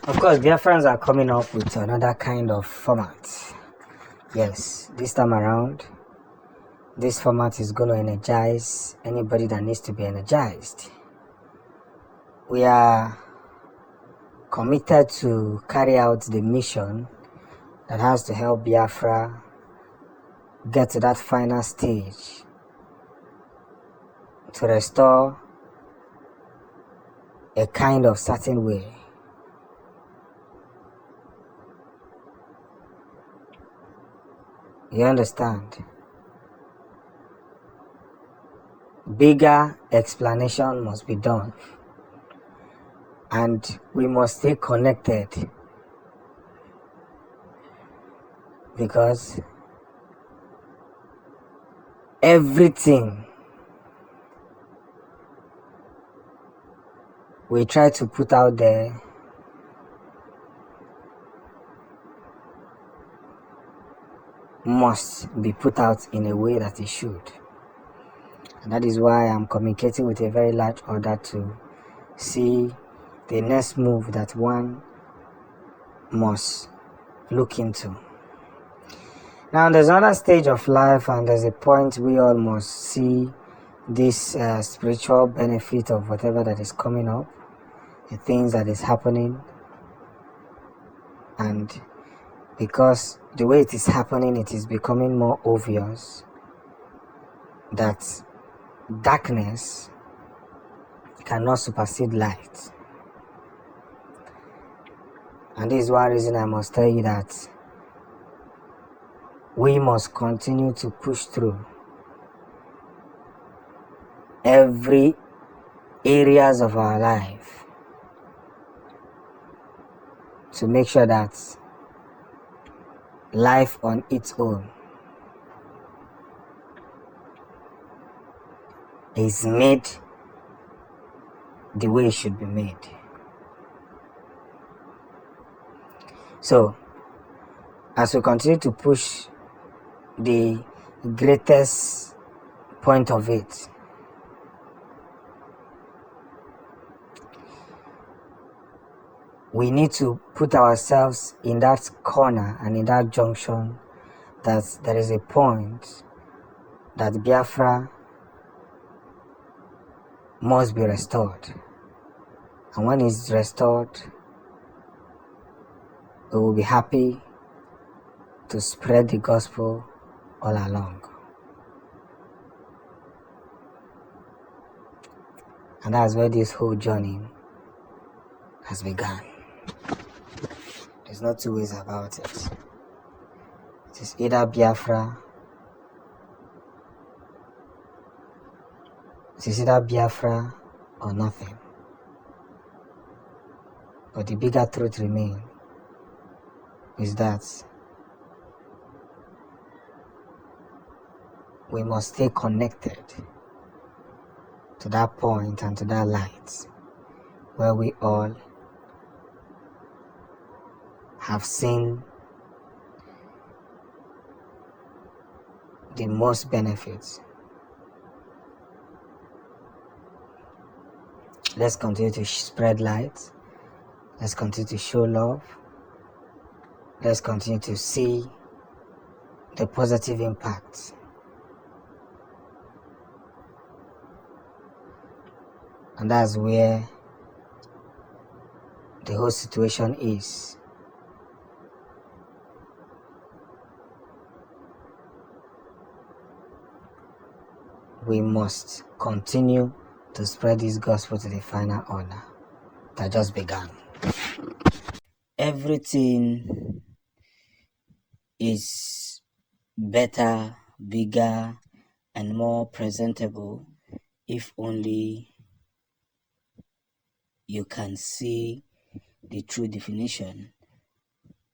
Of course, Biafrans are coming up with another kind of format. Yes, this time around, this format is going to energize anybody that needs to be energized. We are committed to carry out the mission that has to help Biafra get to that final stage to restore a kind of certain way. You understand? Bigger explanation must be done, and we must stay connected, because everything we try to put out there must be put out in a way that it should. And that is why I'm communicating with a very large order to see the next move that one must look into. Now, there's another stage of life, and there's a point we all must see this spiritual benefit of whatever that is coming up, the things that is happening. And because the way it is happening, it is becoming more obvious that darkness cannot supersede light. And this is one reason I must tell you that we must continue to push through every areas of our life to make sure that life on its own is made the way it should be made. So, as we continue to push the greatest point of it, we need to put ourselves in that corner and in that junction that there is a point that Biafra must be restored. And when it's restored, we will be happy to spread the gospel all along. And that's where this whole journey has begun. There's no two ways about it. It is either Biafra, or nothing. But the bigger truth remains is that we must stay connected to that point and to that light where we all have seen the most benefits. Let's continue to spread light. Let's continue to show love. Let's continue to see the positive impact. And that's where the whole situation is. We must continue to spread this gospel to the final honor that just began. Everything is better, bigger, and more presentable if only you can see the true definition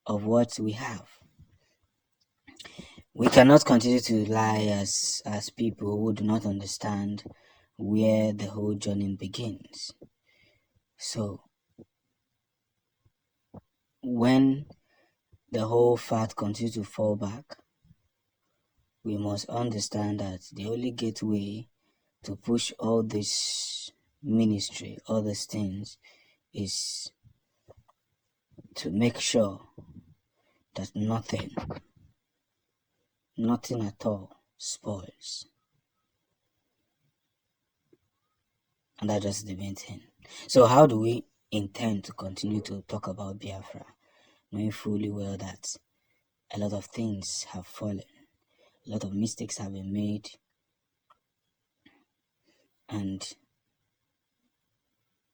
of what we have. We cannot continue to lie as people who do not understand where the whole journey begins. So, when the whole fact continues to fall back, we must understand that the only gateway to push all this ministry, all these things, is to make sure that nothing at all spoils. And that's just the main thing. So how do we intend to continue to talk about Biafra, knowing fully well that a lot of things have fallen, a lot of mistakes have been made, and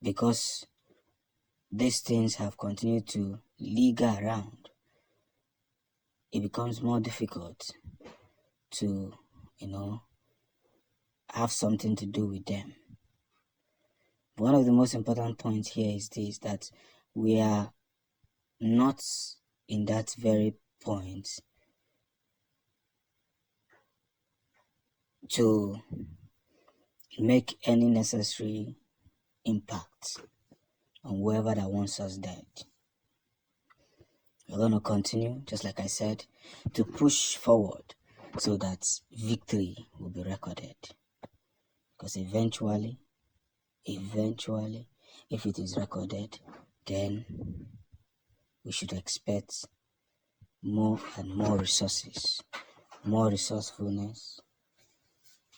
because these things have continued to linger around, it becomes more difficult to, have something to do with them. One of the most important points here is this, that we are not in that very point to make any necessary impact on whoever that wants us dead. We're going to continue, just like I said, to push forward so that victory will be recorded. Because eventually, if it is recorded, then we should expect more and more resources, more resourcefulness,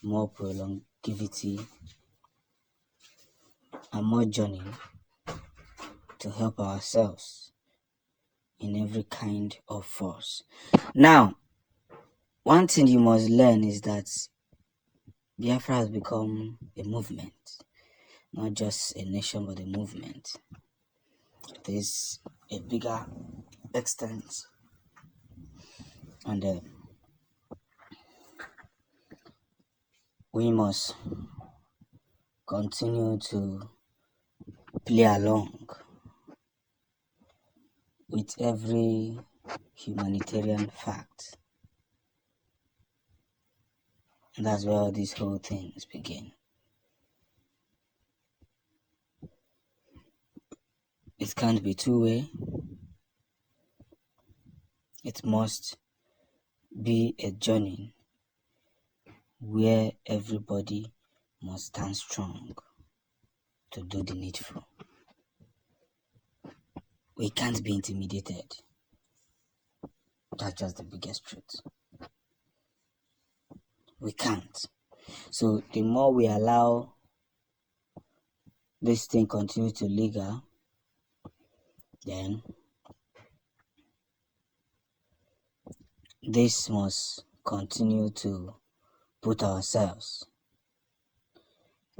more prolongivity, and more journey to help ourselves in every kind of force. Now, one thing you must learn is that Biafra has become a movement, not just a nation, but a movement. There's a bigger extent, and we must continue to play along with every humanitarian fact. And that's where all these whole things begin. It can't be two-way. It must be a journey where everybody must stand strong to do the needful. We can't be intimidated. That's just the biggest truth. We can't. So the more we allow this thing continue to linger, then this must continue to put ourselves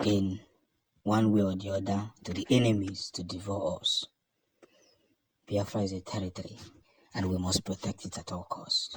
in one way or the other to the enemies to devour us. Biafra is a territory, and we must protect it at all costs.